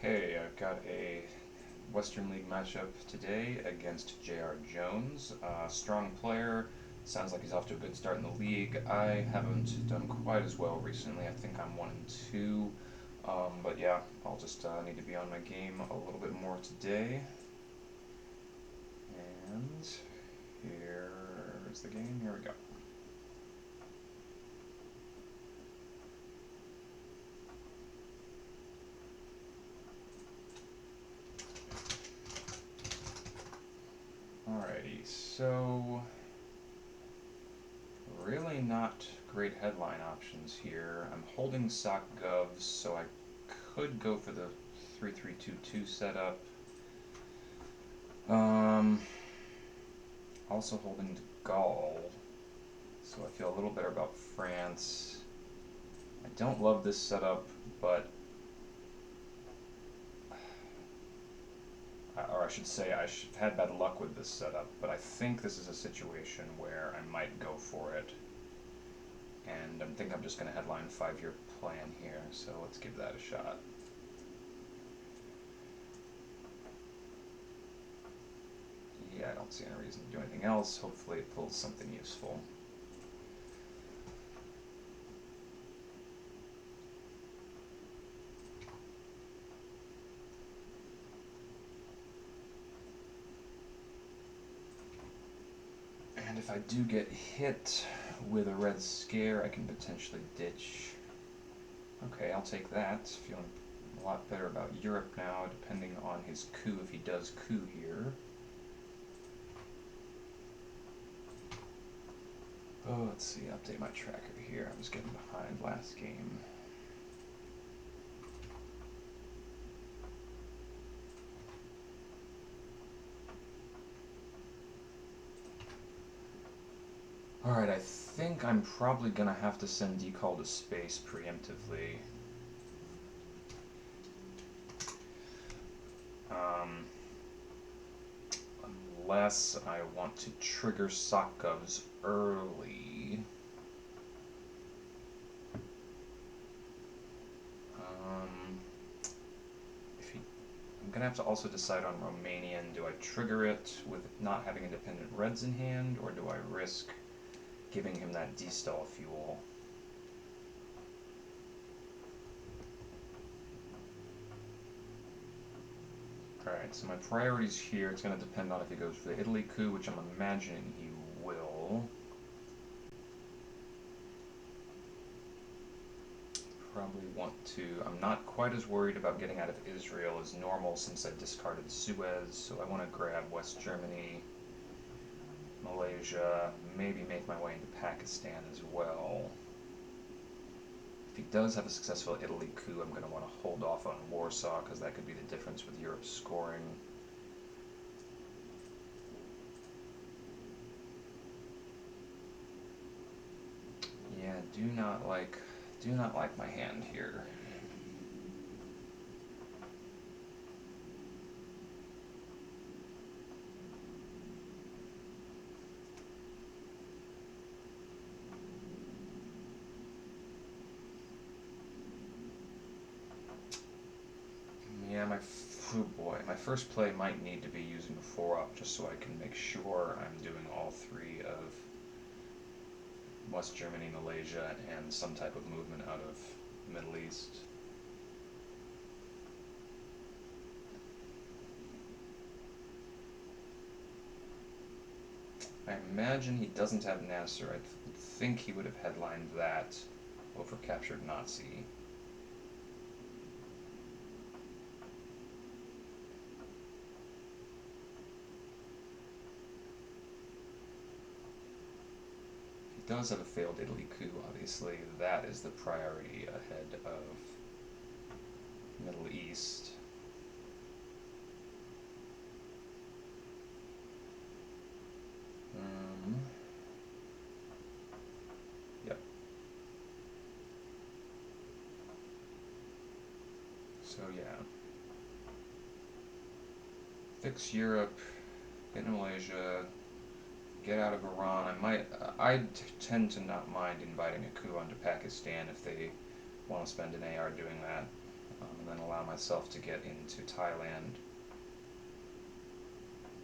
Okay, I've got a Western League matchup today against J.R. Jones. Strong player, sounds like he's off to a good start in the league. I haven't done quite as well recently. I think I'm 1-2. But yeah, I'll just need to be on my game a little bit more today. And here's the game. Here we go. Alrighty, so really not great headline options here. I'm holding sock govs, so I could go for the 3-3-2-2 setup. Also holding Gaul, so I feel a little better about France. I don't love this setup, but or I should say I had bad luck with this setup, but I think this is a situation where I might go for it. And I think I'm just going to headline 5-year plan here, so let's give that a shot. Yeah, I don't see any reason to do anything else. Hopefully it pulls something useful. And if I do get hit with a red scare, I can potentially ditch. Okay, I'll take that. Feeling a lot better about Europe now, depending on his coup, if he does coup here. Oh, let's see, update my tracker here. I was getting behind last game. Alright, I think I'm probably gonna have to send decall to space preemptively. Unless I want to trigger sock govs early. I'm gonna have to also decide on Romanian. Do I trigger it with not having independent reds in hand, or do I risk giving him that D-stall fuel? Alright, so my priorities here, it's going to depend on if he goes for the Italy coup, which I'm imagining he will. Probably want to... I'm not quite as worried about getting out of Israel as normal since I discarded Suez, so I want to grab West Germany, Malaysia, maybe make my way into Pakistan as well. If he does have a successful Italy coup, I'm going to want to hold off on Warsaw, because that could be the difference with Europe scoring. Yeah, do not like my hand here. Yeah, my first play might need to be using a 4-up just so I can make sure I'm doing all three of West Germany, Malaysia, and some type of movement out of the Middle East. I imagine he doesn't have Nasser. I think he would have headlined that over captured Nazi. He does have a failed Italy coup, obviously. That is the priority ahead of Middle East. Yep. So yeah. Fix Europe, get into Malaysia, get out of Iran. I tend to not mind inviting a coup onto Pakistan if they want to spend an AR doing that, and then allow allow myself to get into Thailand.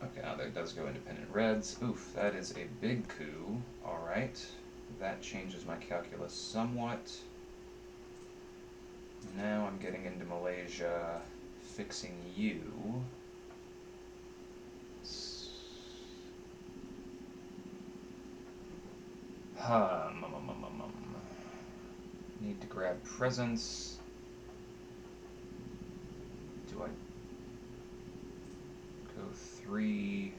Okay, now there does go independent Reds. Oof, that is a big coup. Alright, that changes my calculus somewhat. Now I'm getting into Malaysia, fixing you. Need to grab presents. Do I go 3?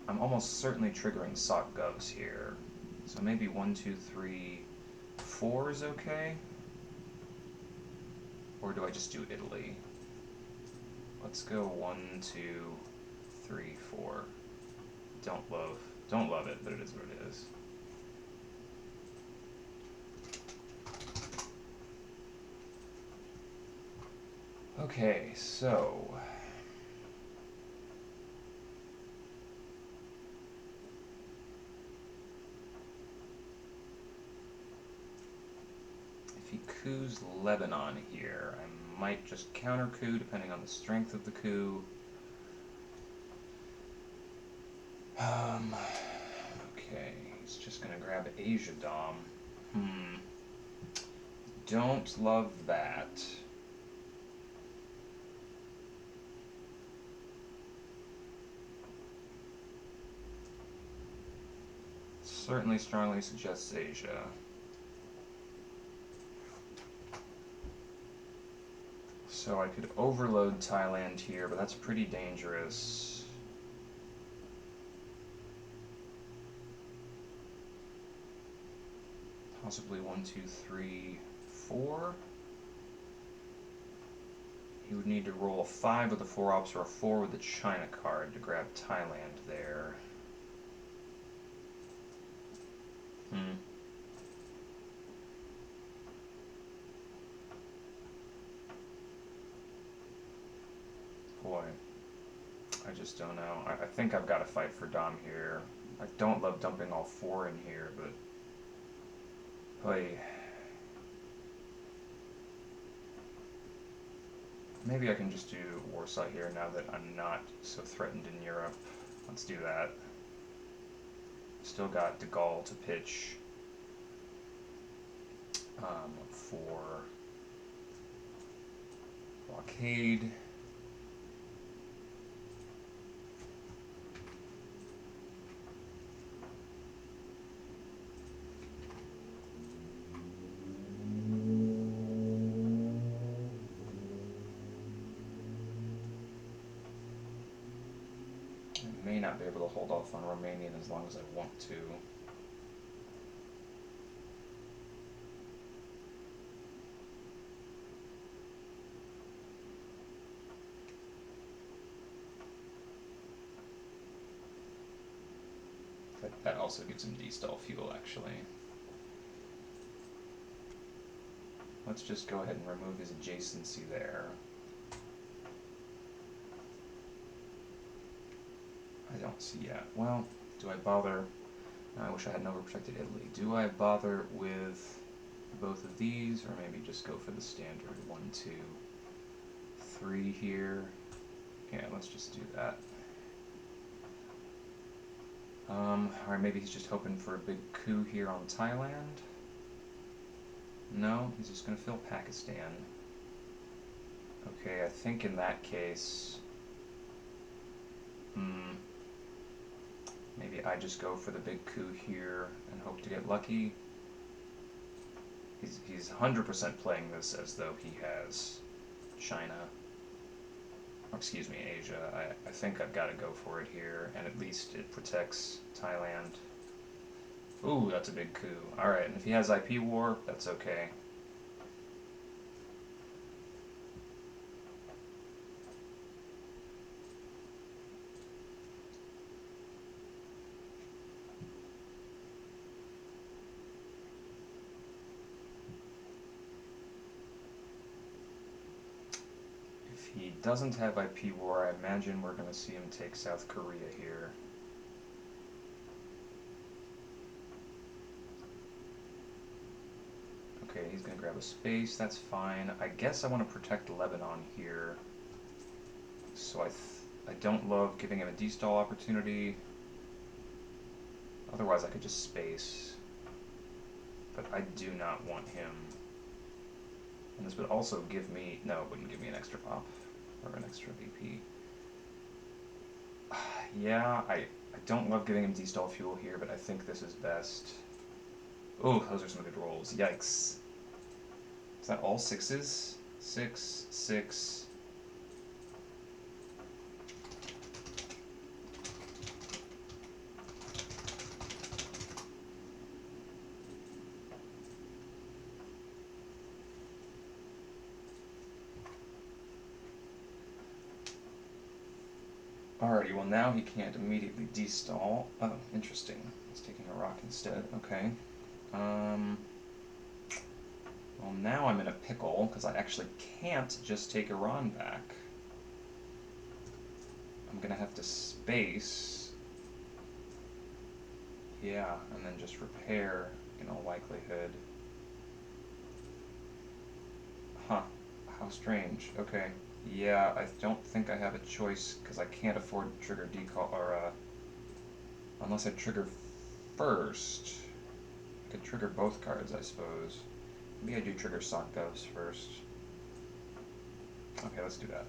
I'm almost certainly triggering SOC govs here. So maybe 1, 2, 3, 4 is okay? Or do I just do Italy? Let's go 1, 2, 3, 4. Don't love it, but it is what it is. Okay, so if he coups Lebanon here, I might just counter coup depending on the strength of the coup. Okay, he's just gonna grab Asia Dom. Don't love that. Certainly strongly suggests Asia. So I could overload Thailand here, but that's pretty dangerous. Possibly 1, 2, 3, 4. He would need to roll a 5 with the 4 ops or a 4 with the China card to grab Thailand there. Boy, I just don't know. I think I've got to fight for Dom here. I don't love dumping all 4 in here, but... Boy... Maybe I can just do Warsaw here now that I'm not so threatened in Europe. Let's do that. Still got de Gaulle to pitch for blockade. I may not be able to hold off on Romanian as long as I want to. That also gives him D-stall fuel, actually. Let's just go ahead and remove his adjacency there. I don't see yet. Well, do I bother? I wish I hadn't overprotected Italy. Do I bother with both of these, or maybe just go for the standard 1, 2, 3 here? Yeah, let's just do that. Or maybe he's just hoping for a big coup here on Thailand. No, he's just going to fill Pakistan. Okay, I think in that case... maybe I just go for the big coup here and hope to get lucky. He's 100% playing this as though he has China. Or excuse me, Asia. I think I've got to go for it here, and at least it protects Thailand. Ooh, that's a big coup. Alright, and if he has IP war, that's okay. If he doesn't have IP war, I imagine we're going to see him take South Korea here. Okay, he's going to grab with space, that's fine. I guess I want to protect Lebanon here. So I don't love giving him a D-stall opportunity. Otherwise I could just space. But I do not want him. And this would also give me, no, it wouldn't give me an extra pop, or an extra VP. Yeah, I don't love giving him D-stall fuel here, but I think this is best. Oh, those are some good rolls. Yikes. Is that all sixes? 6, 6. Alrighty, well now he can't immediately de-stall. Oh, interesting. He's taking a rock instead. Okay. Well, now I'm in a pickle, because I actually can't just take Iran back. I'm going to have to space. Yeah, and then just repair, in all likelihood. Huh. How strange. Okay. Yeah, I don't think I have a choice, because I can't afford to trigger decall, or, unless I trigger first. I could trigger both cards, I suppose. Maybe I do trigger Sock Govs first. Okay, let's do that.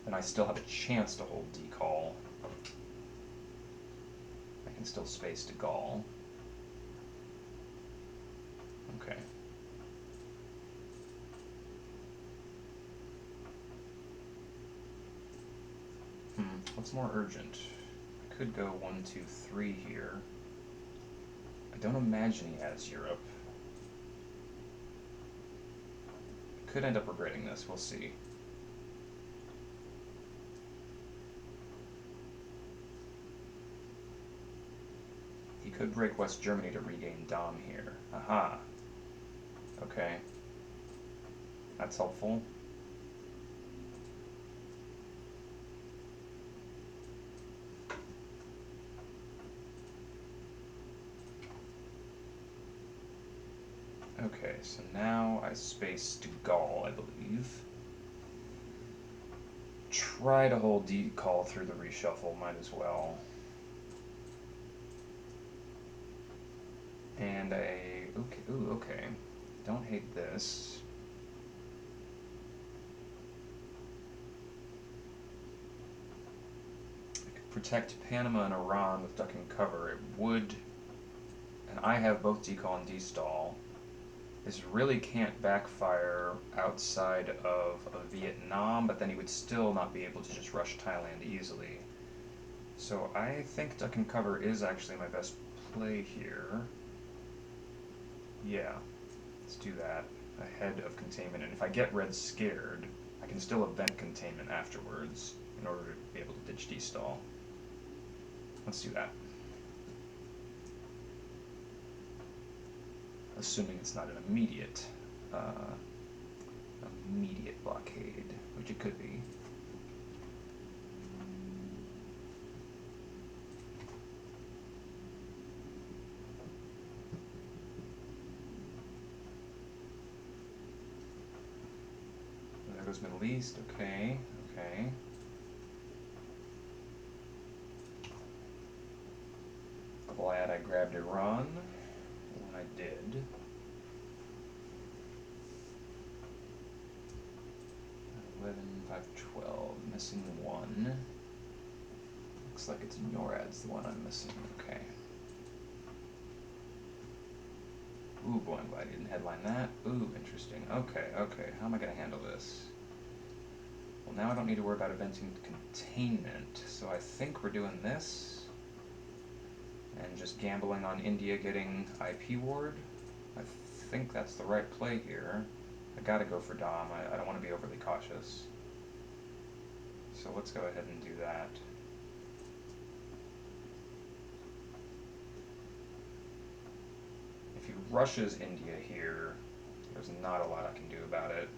And I still have a chance to hold decall. I can still space to Gaul. Okay. What's more urgent? I could go 1, 2, 3 here. I don't imagine he has Europe. Could end up regretting this, we'll see. He could break West Germany to regain Dom here. Aha. Okay. That's helpful. Okay, so now I space to Gaul, I believe. Try to hold decall through the reshuffle, might as well. And okay, ooh, okay. Don't hate this. I could protect Panama and Iran with duck and cover. It would, and I have both decall and de-stall. This really can't backfire outside of Vietnam, but then he would still not be able to just rush Thailand easily. So I think duck and cover is actually my best play here. Yeah, let's do that. Ahead of containment, and if I get red scared, I can still event containment afterwards in order to be able to ditch D-stall. Let's do that. Assuming it's not an immediate blockade, which it could be. There goes Middle East, okay, okay. Glad I grabbed Iran when I did. 11, 5, 12, missing 1. Looks like it's NORAD's the one I'm missing, okay. Ooh, boy, I'm glad I didn't headline that. Ooh, interesting. Okay, okay, how am I going to handle this? Well, now I don't need to worry about eventing containment, so I think we're doing this. And just gambling on India getting IP ward. I think that's the right play here. I gotta go for Dom. I don't want to be overly cautious. So let's go ahead and do that. If he rushes India here, there's not a lot I can do about it.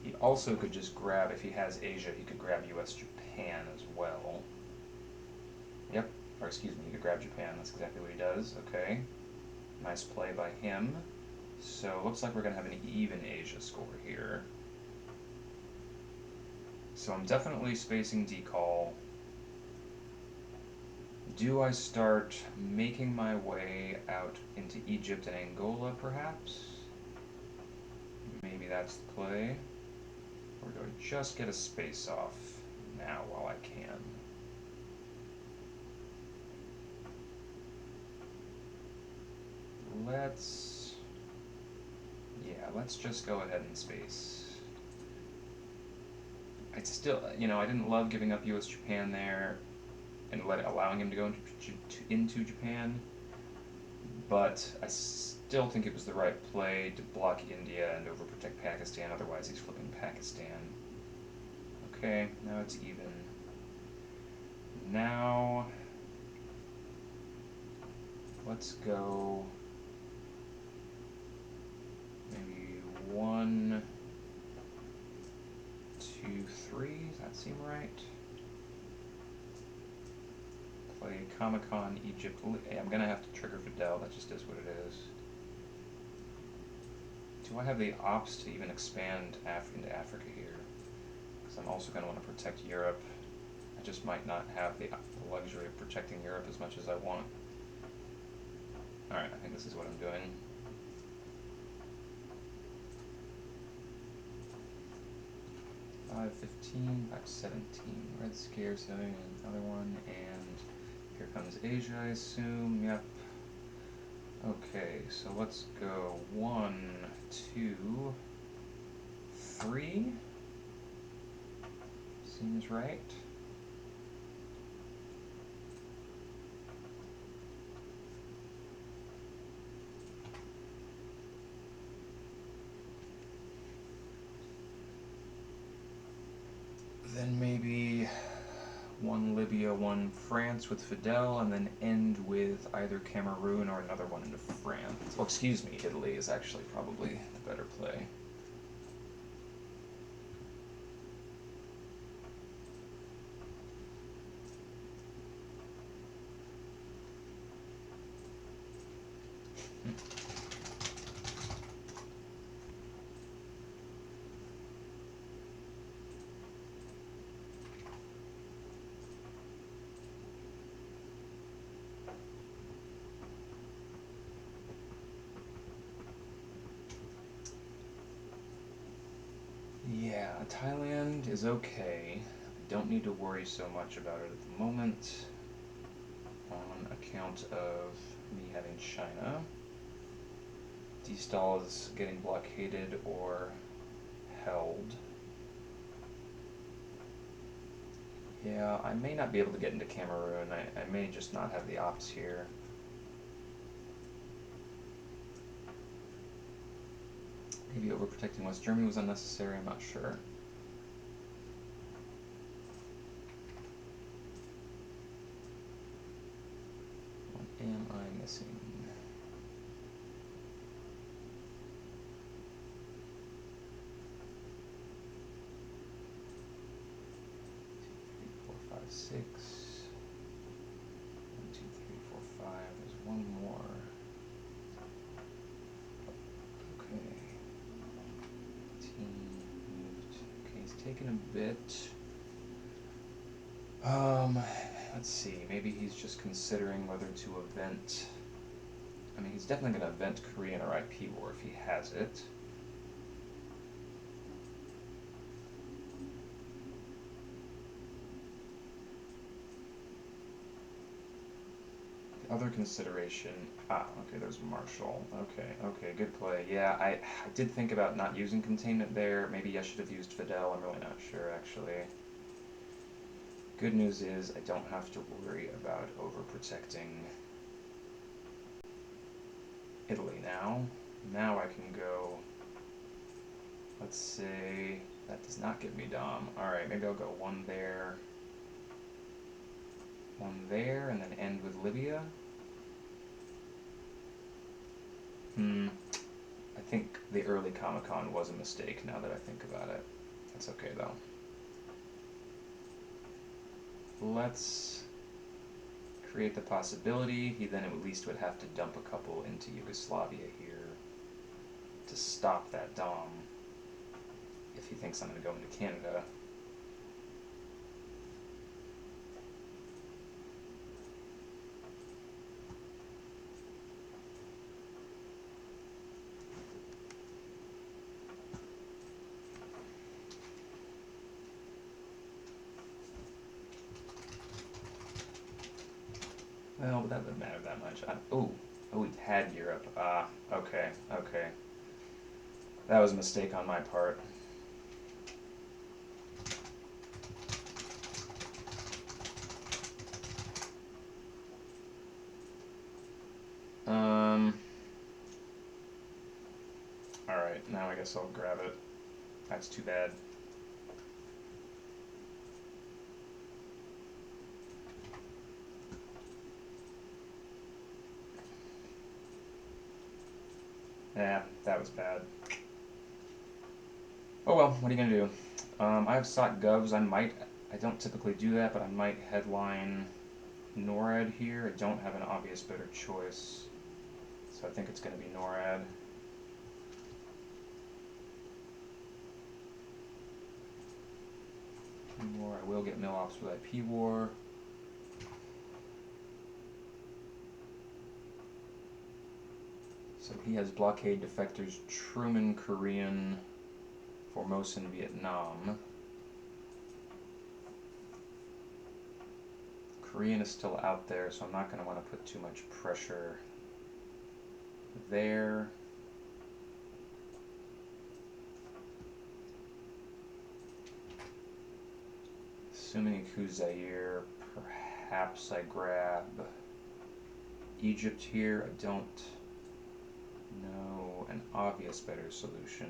He also could just grab, if he has Asia, he could grab US Japan as well. Yep, or excuse me, to grab Japan. That's exactly what he does. Okay. Nice play by him. So looks like we're going to have an even Asia score here. So I'm definitely spacing decall. Do I start making my way out into Egypt and Angola, perhaps? Maybe that's the play. Or do I just get a space off now while I can? Let's just go ahead and space. I'd still, I didn't love giving up US Japan there and allowing him to go into Japan, but I still think it was the right play to block India and overprotect Pakistan, otherwise he's flipping Pakistan. Okay, now it's even. Now, let's go maybe 1, 2, 3, does that seem right? Play Comic-Con Egypt. I'm gonna have to trigger Fidel, that just is what it is. Do I have the ops to even expand into Africa here? Because I'm also gonna want to protect Europe. I just might not have the luxury of protecting Europe as much as I want. Alright, I think this is what I'm doing. $5.15, $5.17. Red Scare's having another one, and here comes Asia, I assume. Yep. Okay, so let's go 1, 2, 3. Seems right. Then maybe 1 Libya, 1 France with Fidel, and then end with either Cameroon or another one into France. Well, excuse me, Italy is actually probably the better play. Yeah, Thailand is okay. I don't need to worry so much about it at the moment on account of me having China. D-stall is getting blockaded or held. Yeah, I may not be able to get into Cameroon. I may just not have the ops here. Maybe overprotecting West Germany was unnecessary, I'm not sure. What am I missing? Six. 1, 2, 3, 4, 5. There's one more. Okay. Team moved. Okay, he's taken a bit. Let's see. Maybe he's just considering whether to event. I mean, he's definitely going to event Korean or IP war if he has it. Other consideration. Okay, there's Marshall. Okay, good play. Yeah, I did think about not using containment there. Maybe I should have used Fidel. I'm really not sure, actually. Good news is I don't have to worry about overprotecting Italy now. Now I can go, let's say, that does not give me Dom. Alright, maybe I'll go 1 there, 1 there, and then end with Libya. I think the early Comic-Con was a mistake now that I think about it. That's okay though. Let's create the possibility. He then at least would have to dump a couple into Yugoslavia here to stop that Dom if he thinks I'm going to go into Canada. Well, but that wouldn't matter that much. Oh, he had Europe. Okay. That was a mistake on my part. Alright, now I guess I'll grab it. That's too bad. Yeah, that was bad. Oh well, what are you gonna do? I have SOT Govs. I don't typically do that, but I might headline NORAD here. I don't have an obvious better choice, so I think it's gonna be NORAD. War. I will get Milops with IP War. So he has blockade defectors Truman, Korean, Formosan, Vietnam. Korean is still out there, so I'm not going to want to put too much pressure there. Assuming a coup Zaire, perhaps I grab Egypt here. I don't know an obvious better solution.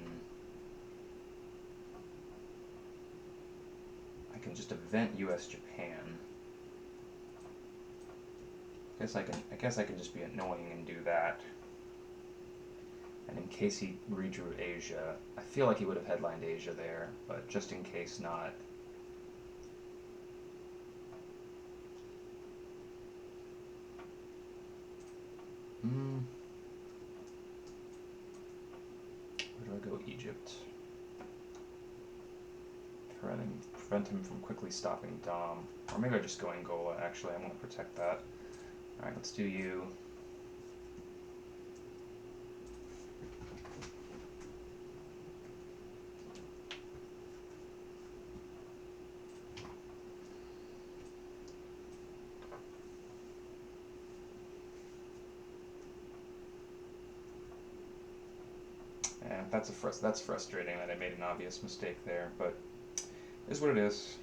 I can just event US Japan. I guess I can just be annoying and do that. And in case he redrew Asia, I feel like he would have headlined Asia there, but just in case not. Where do I go? Egypt. Prevent him from quickly stopping Dom. Or maybe I just go Angola, actually. I want to protect that. Alright, let's do you. And that's frustrating that I made an obvious mistake there, but it is what it is.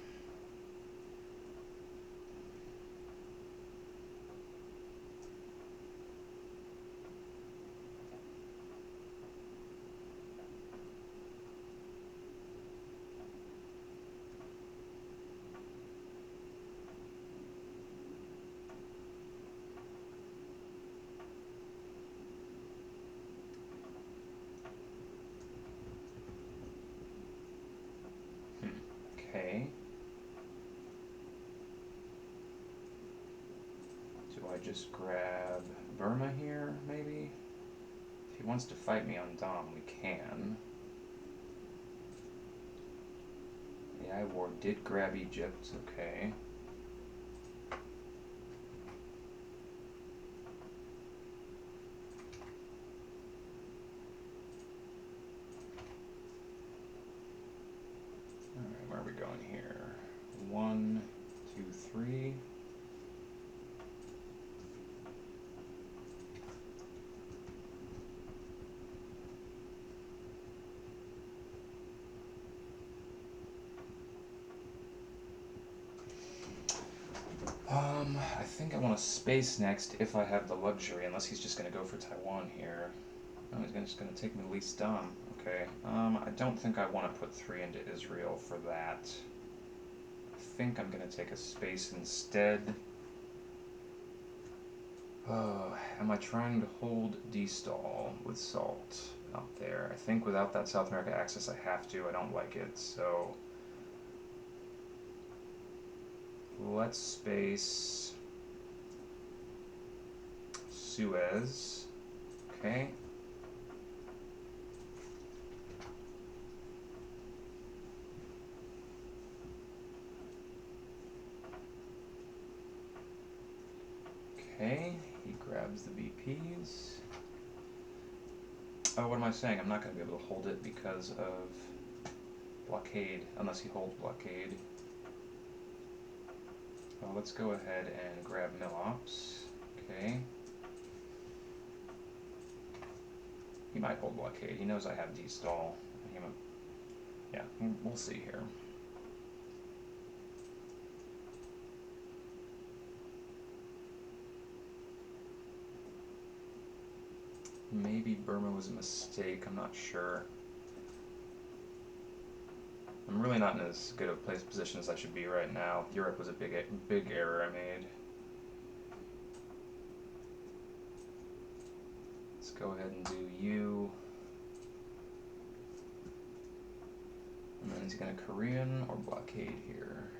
Okay. Do I just grab Burma here, maybe? If he wants to fight me on Dom, we can. The I War did grab Egypt, okay. Alright, where are we going here? 1, 2, 3. I think I want to space next if I have the luxury, unless he's just going to go for Taiwan here. No, he's just going to take me least Dom. Okay. I don't think I want to put 3 into Israel for that. I think I'm going to take a space instead. Am I trying to hold D-stall with SALT out there? I think without that South America access I have to. I don't like it, so let's space Suez. Okay. Okay, he grabs the BPs. Oh, what am I saying? I'm not going to be able to hold it because of blockade, unless he holds blockade. Well, let's go ahead and grab Millops. Okay. He might hold blockade. He knows I have D-stall. Yeah, we'll see here. Maybe Burma was a mistake, I'm not sure. I'm really not in as good of a position as I should be right now. Europe was a big error I made. Let's go ahead and do U. And then is he going to Korean or blockade here?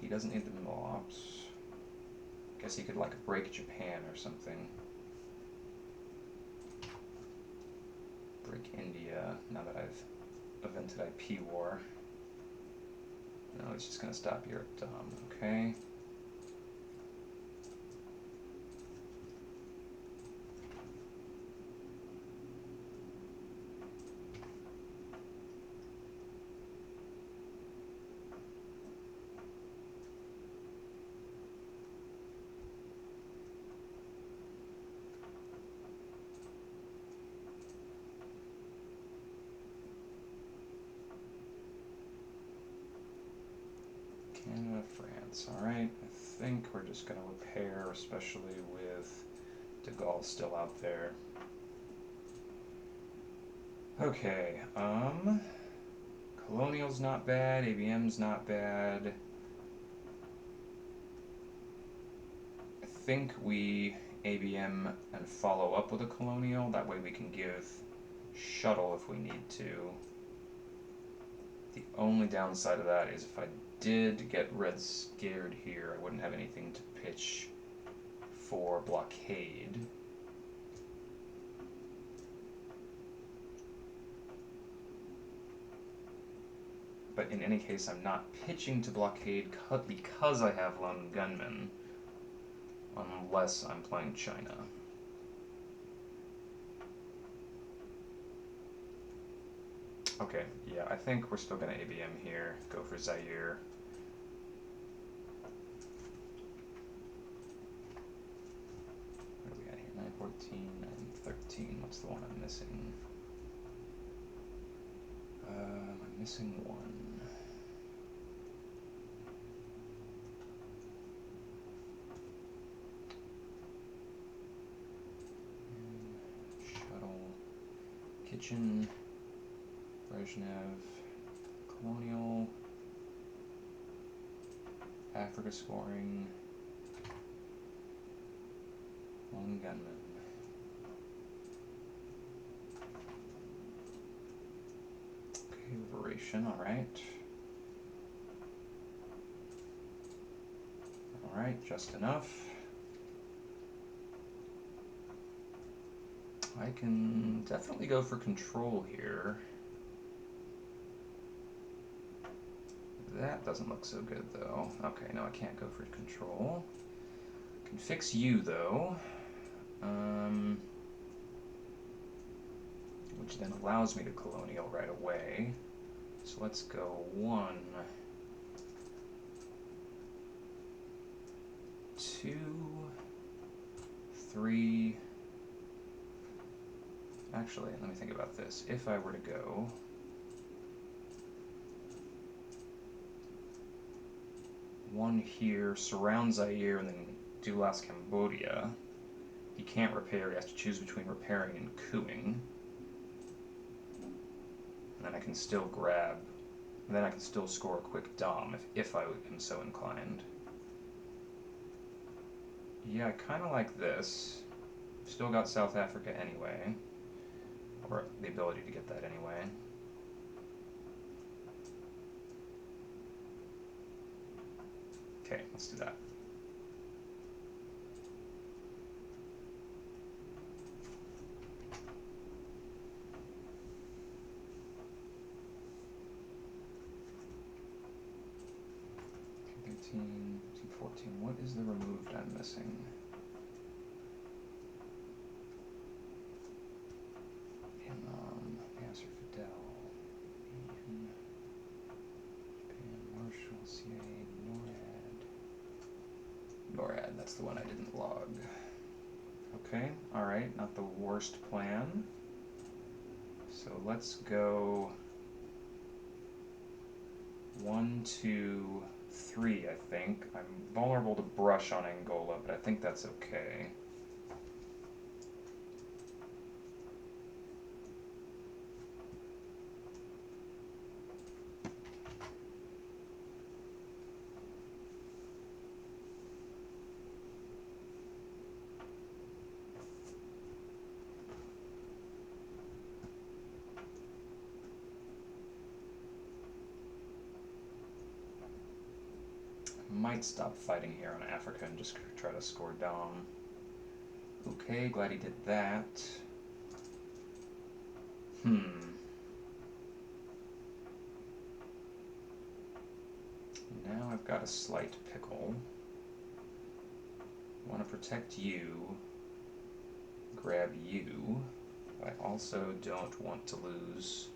He doesn't need the middle ops. Guess he could like break Japan or something. Break India, now that I've invented IP war. No, it's just going to stop Europe dumb, okay. Canada, France. Alright, I think we're just going to repair, especially with de Gaulle still out there. Okay, Colonial's not bad, ABM's not bad. I think we ABM and follow up with a Colonial, that way we can give shuttle if we need to. The only downside of that is if I did get red scared here, I wouldn't have anything to pitch for blockade. But in any case, I'm not pitching to blockade because I have lone gunmen, unless I'm playing China. Okay, yeah, I think we're still going to ABM here, go for Zaire. What are we at here? 914, 913, what's the one I'm missing? I'm missing one. Shuttle, kitchen, Brezhnev, Colonial, Africa scoring, lone gunman. Okay, Liberation, alright. Alright, just enough. I can definitely go for control here. That doesn't look so good, though. Okay, no, I can't go for control. Can fix you, though. Which then allows me to colonial right away. So let's go 1, 2, 3. Actually, let me think about this. If I were to go one here, surround Zaire, and then do last Cambodia, he can't repair. He has to choose between repairing and cooing. And then I can still grab, and then I can still score a quick dom if I am so inclined. Yeah, I kind of like this. Still got South Africa anyway, or the ability to get that anyway. Okay, let's do that. 14. What is the removed I'm missing? Answer Fidel. Ian, Japan, Marshall, CIA, NORAD. NORAD, that's the one I didn't log. Okay, alright, not the worst plan. So let's go 1, 2, 3, I think. I'm vulnerable to brush on Angola, but I think that's okay. Might stop fighting here on Africa and just try to score Dom. Okay, glad he did that. Now I've got a slight pickle. I want to protect you, grab you. I also don't want to lose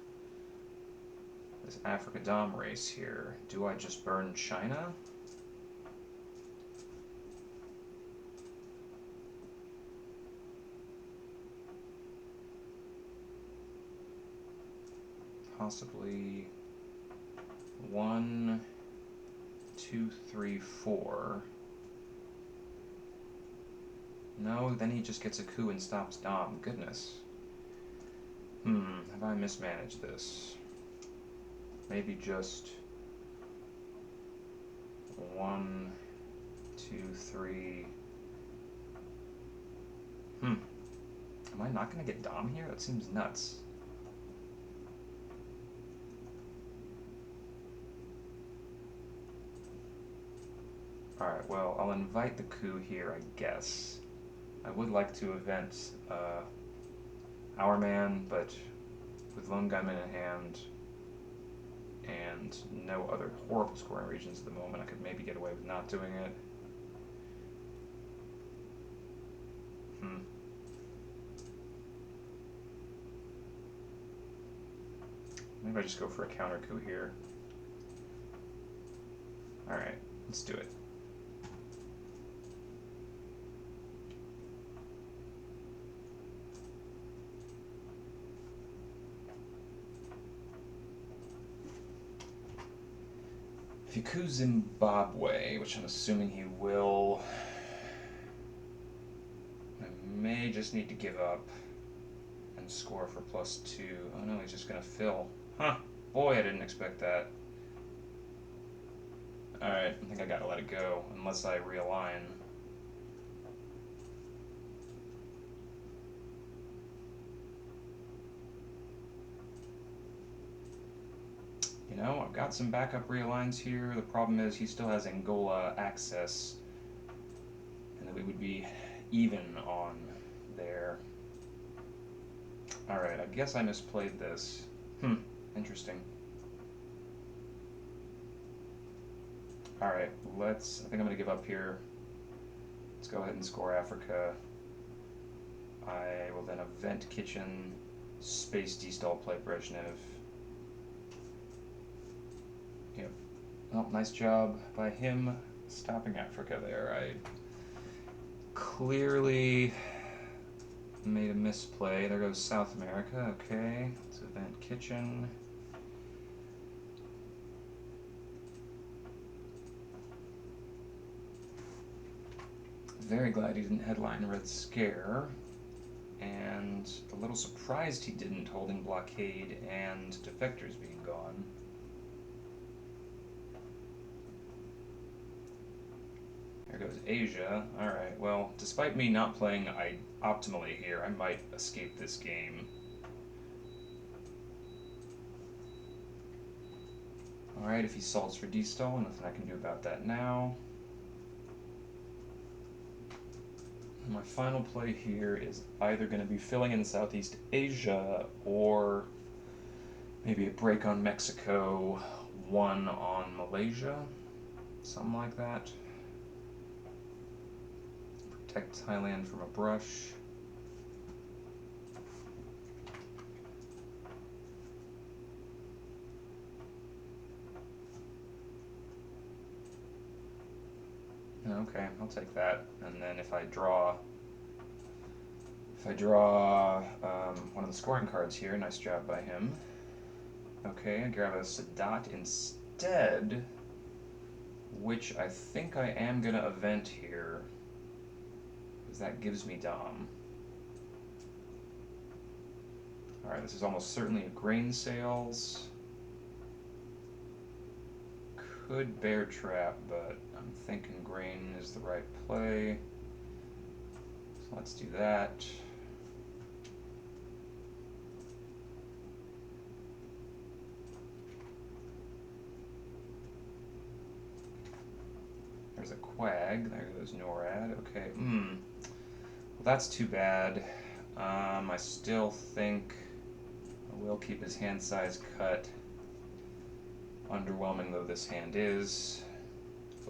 this Africa Dom race here. Do I just burn China? Possibly 1, 2, 3, 4. No, then he just gets a coup and stops Dom. Goodness. Have I mismanaged this? Maybe just 1, 2, 3. Am I not going to get Dom here? That seems nuts. Alright, well, I'll invite the coup here, I guess. I would like to event Our Man, but with Lone Gunman in hand and no other horrible scoring regions at the moment, I could maybe get away with not doing it. Maybe I just go for a counter coup here. Alright, let's do it. If you coup Zimbabwe, which I'm assuming he will, I may just need to give up and score for +2. Oh no, he's just gonna fill. Huh, boy, I didn't expect that. Alright, I think I gotta let it go, unless I realign. You know, I've got some backup realigns here. The problem is he still has Angola access, and that we would be even on there. Alright, I guess I misplayed this. Interesting. Alright, I think I'm going to give up here. Let's go ahead and score Africa. I will then event Kitchen, space destall, play Brezhnev. Yep. Oh, nice job by him stopping Africa there. I clearly made a misplay. There goes South America. Okay, let's event Kitchen. Very glad he didn't headline Red Scare, and a little surprised he didn't, holding blockade and defectors being gone. There goes Asia. Alright, well, despite me not playing optimally here, I might escape this game. Alright, if he salts for destall, nothing I can do about that now. My final play here is either going to be filling in Southeast Asia or maybe a break on Mexico, one on Malaysia, something like that. Protect Thailand from a brush. Okay, I'll take that. And then if I draw one of the scoring cards here, nice job by him. Okay, I grab a Sadat instead, which I think I am gonna event here, because that gives me Dom. Alright, this is almost certainly a grain sales. Could bear trap, but I'm thinking grain is the right play. So let's do that. There's a Quag, there goes NORAD, okay, well that's too bad. I still think I will keep his hand size cut. Underwhelming though this hand is.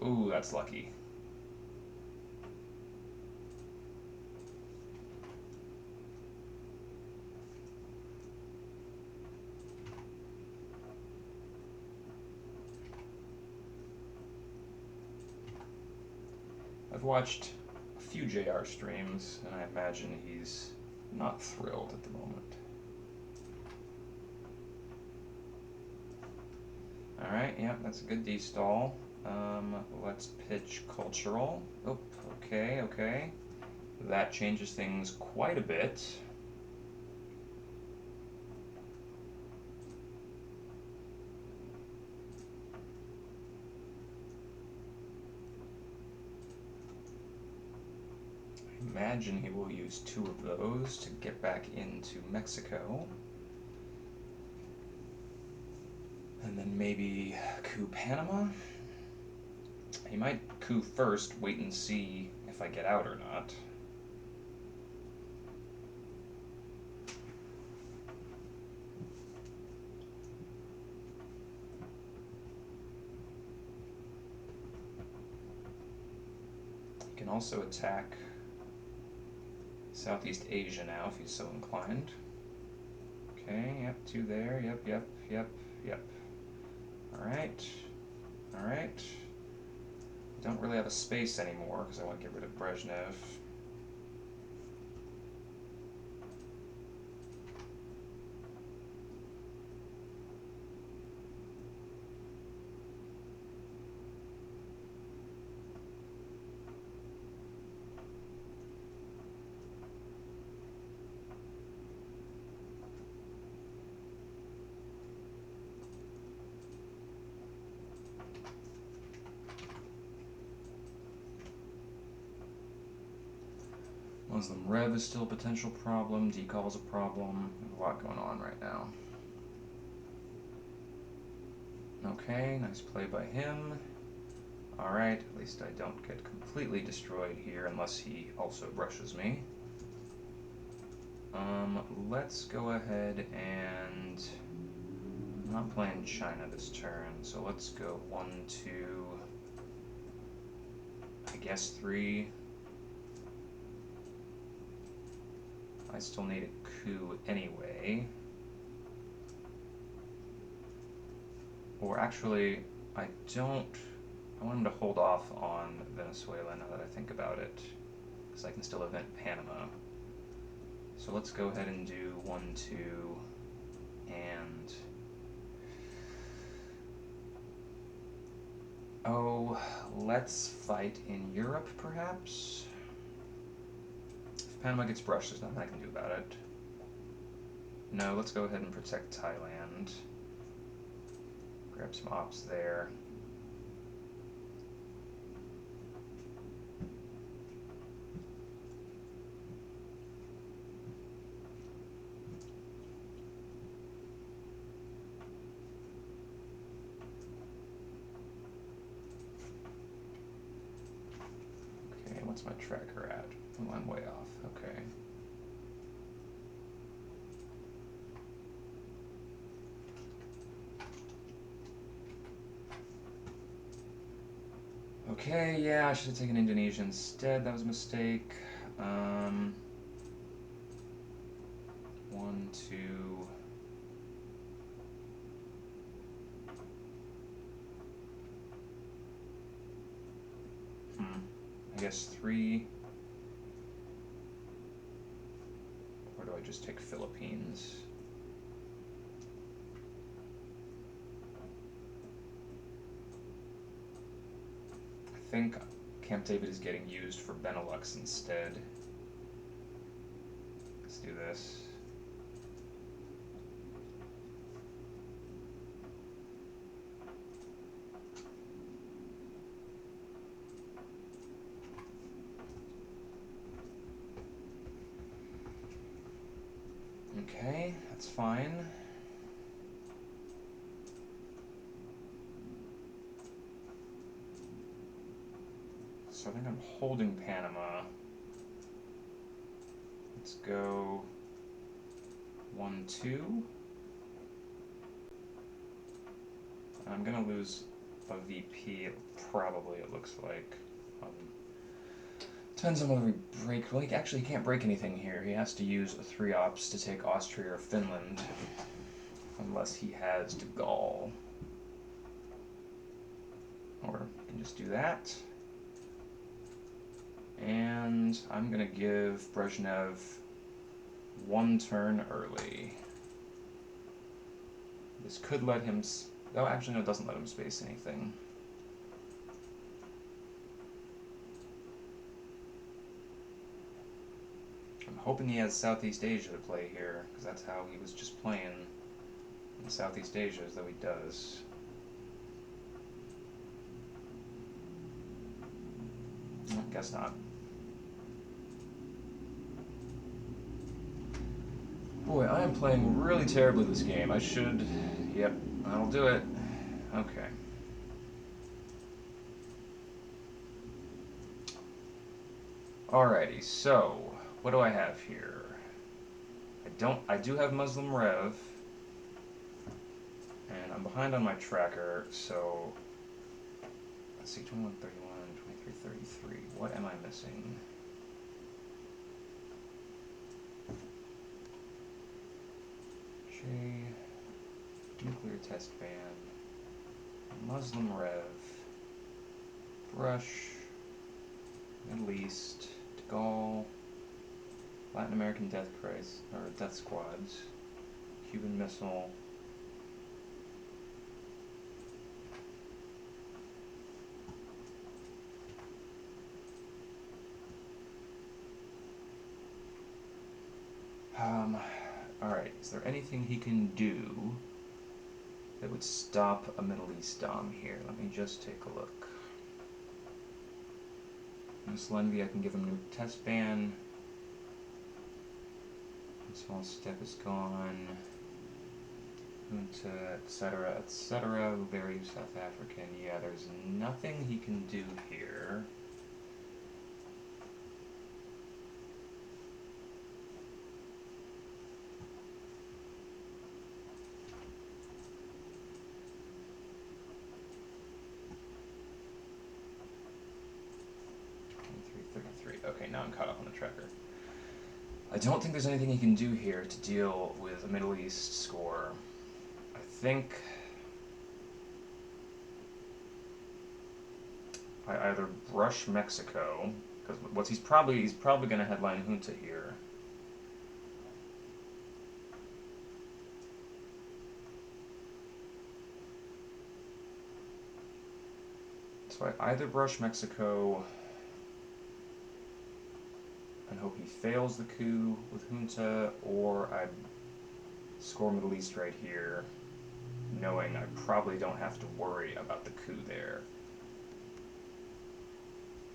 Ooh, that's lucky. I've watched a few JR streams, and I imagine he's not thrilled at the moment. Alright, yep, that's a good D-stall. Let's pitch cultural. Oh, okay, okay. That changes things quite a bit. I imagine he will use 2 of those to get back into Mexico. And then maybe coup Panama? He might coup first, wait and see if I get out or not. He can also attack Southeast Asia now if he's so inclined. Okay, yep, 2 there, yep. Alright, alright. Don't really have a space anymore because I want to get rid of Brezhnev. Muslim Rev is still a potential problem, Decall is a problem, there's a lot going on right now. Okay, nice play by him. Alright, at least I don't get completely destroyed here unless he also brushes me. Let's go ahead and... I'm not playing China this turn, so let's go 1, 2, I guess 3. I still need a coup anyway. Or actually, I don't... I want him to hold off on Venezuela now that I think about it, because I can still event Panama. So let's go ahead and do 1, 2, and... Oh, let's fight in Europe, perhaps? If Panama gets brushed, there's nothing I can do about it. No, let's go ahead and protect Thailand. Grab some ops there. Okay, what's my tracker at? Oh, I'm way off. Okay. Okay, yeah, I should have taken Indonesia instead. That was a mistake. One, two. I guess three. Or do I just take Philippines? I think Camp David is getting used for Benelux instead. Let's do this. Okay, that's fine. So I think I'm holding Panama. Let's go 1, 2. I'm gonna lose a VP, probably, it looks like. Depends on whether we break. Well, he actually can't break anything here. He has to use a 3 ops to take Austria or Finland, unless he has de Gaulle. Or we can just do that. And I'm gonna give Brezhnev 1 turn early. This could let him. Oh, actually, no, it doesn't let him space anything. I'm hoping he has Southeast Asia to play here, because that's how he was just playing in Southeast Asia, as though he does. No, guess not. Boy, I am playing really terribly this game. I should... Yep, that'll do it. Okay. Alrighty, so what do I have here? I do have Muslim Rev, and I'm behind on my tracker, so let's see, 21, 31, 23, 33. What am I missing? J, nuclear test ban, Muslim Rev, Brush, Middle East, de Gaulle, Latin American death crisis, or death squads, Cuban missile. Alright, is there anything he can do that would stop a Middle East dom here? Let me just take a look. Miss Lenvy, I can give him new test ban. Small step is gone. Etc., etc. Very South African. Yeah, there's nothing he can do here. Okay, now I'm caught up on the tracker. I don't think there's anything he can do here to deal with a Middle East score. I think I either brush Mexico, because he's probably going to headline junta here. So I either brush Mexico and hope he fails the coup with junta, or I score Middle East right here, knowing I probably don't have to worry about the coup there.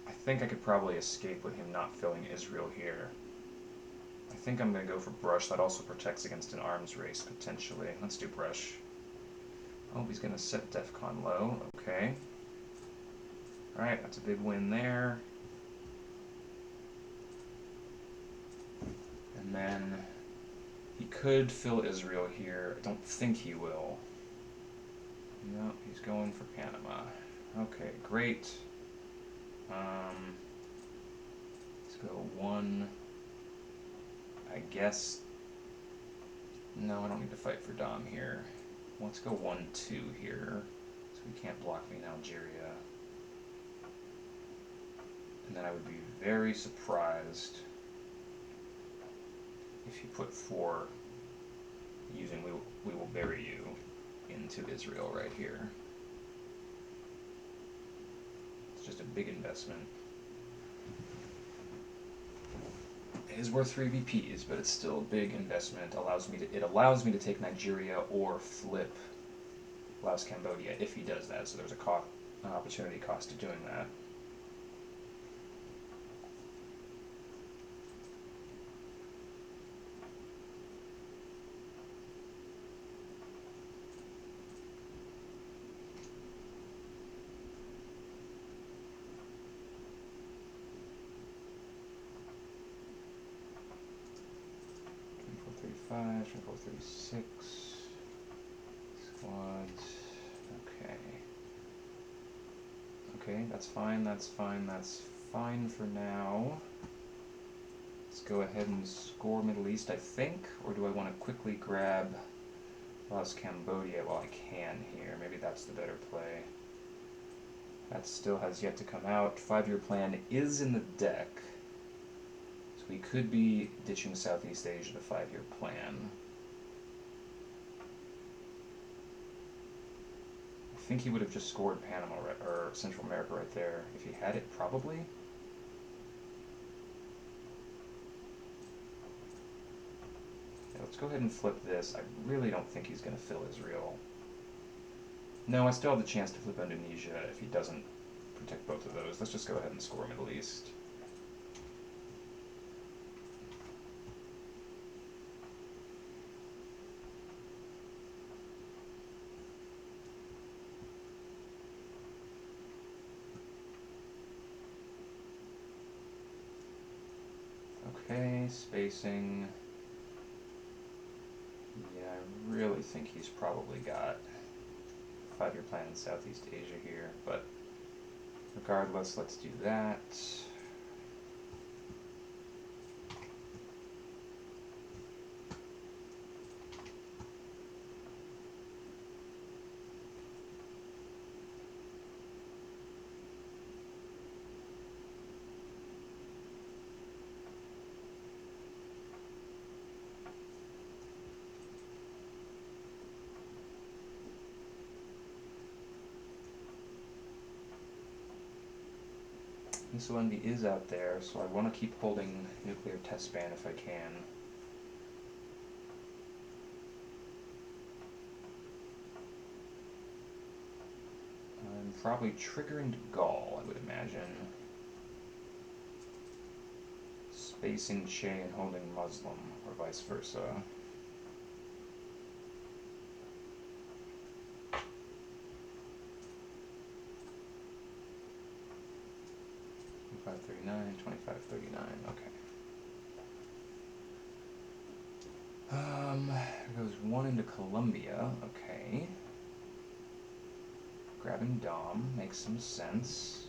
I think I could probably escape with him not filling Israel here. I think I'm going to go for Brush. That also protects against an arms race, potentially. Let's do Brush. Oh, he's going to set DEFCON low. Okay. Alright, that's a big win there. And then he could fill Israel here. I don't think he will. No, he's going for Panama. Okay, great. Let's go 1. I guess. No, I don't need to fight for Dom here. Let's go 1-2 here. So we can't block me in Algeria. And then I would be very surprised if you put 4 using we will bury you into Israel right here. It's just a big investment. It is worth 3 VPs, but it's still a big investment. It allows me to take Nigeria or flip Laos, Cambodia if he does that. So there's an opportunity cost to doing that. Five, 2436 squads. Okay. Okay, that's fine, that's fine, that's fine for now. Let's go ahead and score Middle East, I think, or do I want to quickly grab Laos, Cambodia while I can here? Maybe that's the better play. That still has yet to come out. 5-year plan is in the deck. We could be ditching Southeast Asia to 5-year plan. I think he would have just scored Panama or Central America right there if he had it, probably. Yeah, let's go ahead and flip this. I really don't think he's going to fill Israel. No, I still have the chance to flip Indonesia if he doesn't protect both of those. Let's just go ahead and score Middle East. Okay, spacing. Yeah, I really think he's probably got a 5-year plan in Southeast Asia here, but regardless, let's do that. Missilendi is out there, so I want to keep holding nuclear test ban if I can. I'm probably triggering to Gaul, I would imagine. Spacing Che and holding Muslim, or vice versa. 2539, 2539, okay. There goes 1 into Colombia, okay. Grabbing Dom makes some sense.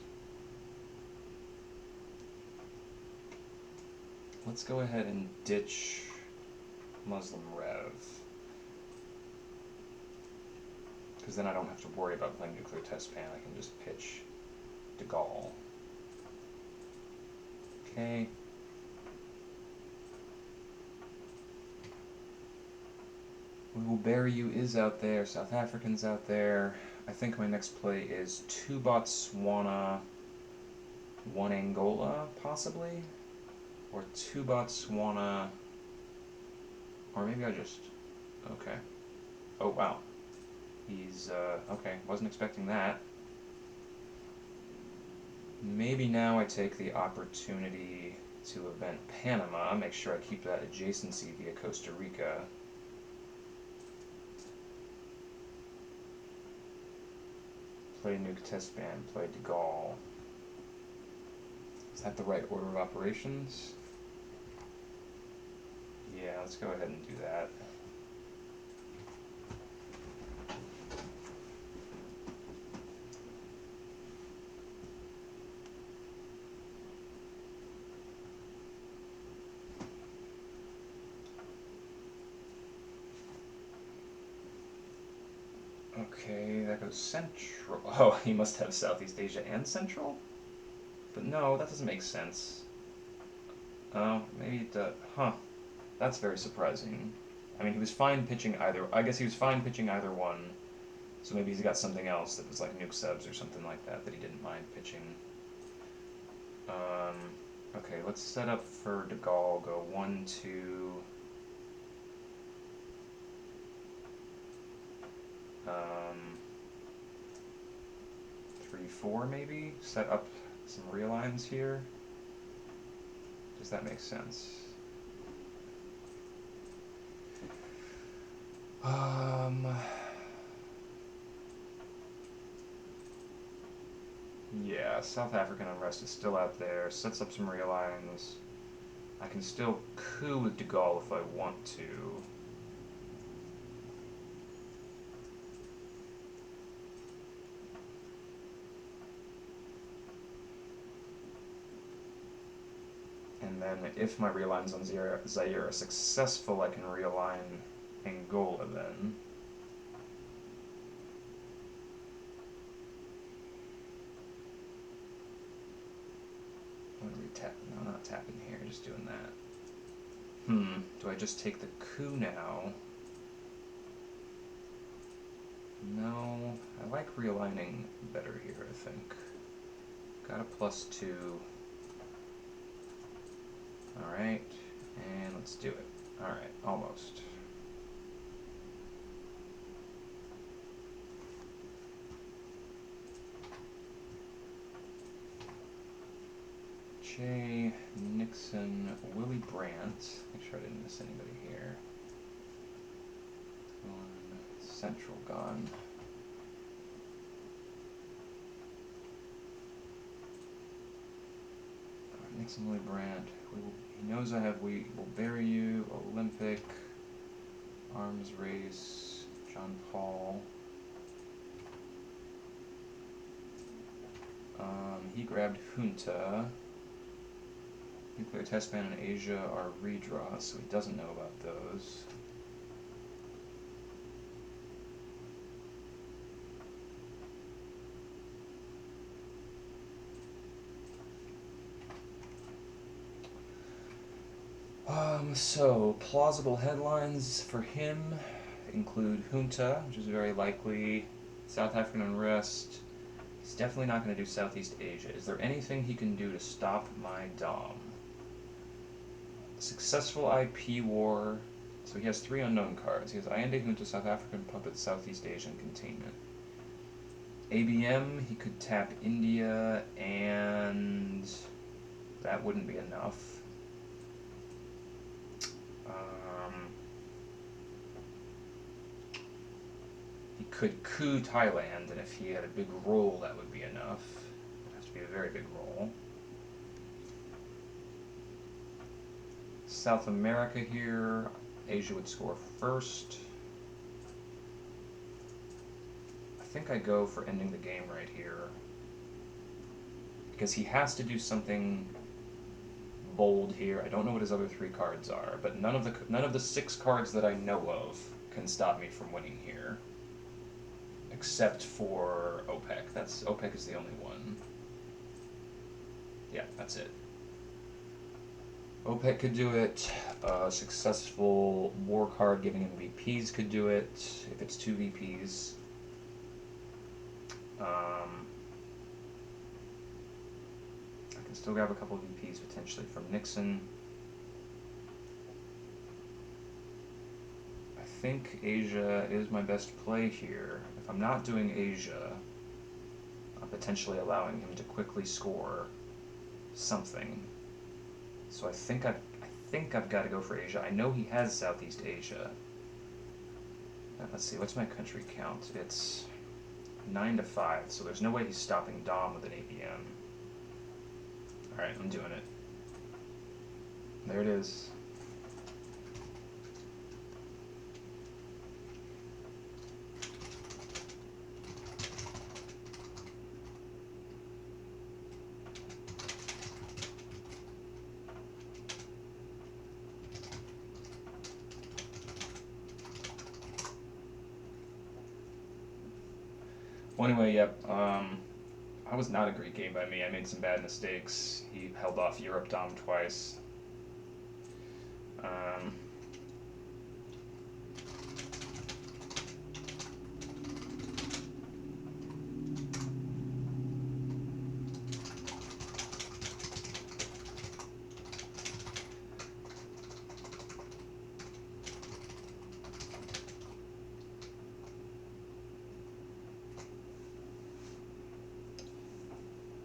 Let's go ahead and ditch Muslim Rev. Because then I don't have to worry about playing nuclear test ban, I can just pitch de Gaulle. Okay. We Will Bury You is out there, South African's out there. I think my next play is 2 Botswana, 1 Angola, possibly? Or 2 Botswana, or maybe I just, okay. Oh, wow. He's, okay, wasn't expecting that. Maybe now I take the opportunity to event Panama, make sure I keep that adjacency via Costa Rica. Play nuke test ban, play de Gaulle. Is that the right order of operations? Yeah, let's go ahead and do that. Okay, that goes Central. Oh, he must have Southeast Asia and Central? But no, that doesn't make sense. Oh, maybe it does. Huh. That's very surprising. I mean, he was fine pitching either. I guess he was fine pitching either one. So maybe he's got something else that was like nuke subs or something like that he didn't mind pitching. Okay, let's set up for De Gaulle. Go 1, 2. 3, 4 maybe? Set up some relines here. Does that make sense? Yeah, South African unrest is still out there. Sets up some relines. I can still coup with De Gaulle if I want to. And then if my relines on Zaire are successful, I can realign Angola then. What are we tapping? No, not tapping here, just doing that. Do I just take the coup now? No, I like realigning better here, I think. Got a +2. Alright, and let's do it. Alright, almost. Jay, Nixon, Willy Brandt. Make sure I didn't miss anybody here. Central gone. Nixon, Willy Brandt. He knows I have We Will Bury You, Olympic, Arms Race, John Paul. He grabbed Junta. Nuclear test ban in Asia are redraws, so he doesn't know about those. So, plausible headlines for him include Junta, which is very likely, South African unrest. He's definitely not going to do Southeast Asia. Is there anything he can do to stop my Dom? Successful IP war. So he has 3 unknown cards. He has Allende, Junta, South African puppet, Southeast Asian containment. ABM, he could tap India, and that wouldn't be enough. He could coup Thailand, and if he had a big roll, that would be enough. It has to be a very big roll. South America here, Asia would score first. I think I go for ending the game right here, because he has to do something bold here. I don't know what his other 3 cards are, but none of the 6 cards that I know of can stop me from winning here, except for OPEC. OPEC is the only one. Yeah, that's it. OPEC could do it. Successful war card giving him VPs could do it, if it's 2 VPs. I can still grab a couple of VPs potentially from Nixon. I think Asia is my best play here. If I'm not doing Asia, I'm potentially allowing him to quickly score something. So I think I've got to go for Asia. I know he has Southeast Asia. Let's see, what's my country count? It's 9 to 5, so there's no way he's stopping Dom with an ABM. Alright, I'm doing it. There it is. Well, anyway, yep. I was not a great game by me. I made some bad mistakes. He held off Europe Dom twice. Um,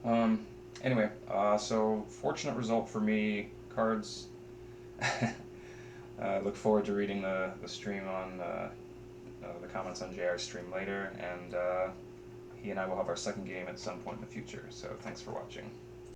um, anyway, so fortunate result for me. Cards. Look forward to reading the stream on the comments on JR's stream later, and he and I will have our second game at some point in the future. So thanks for watching.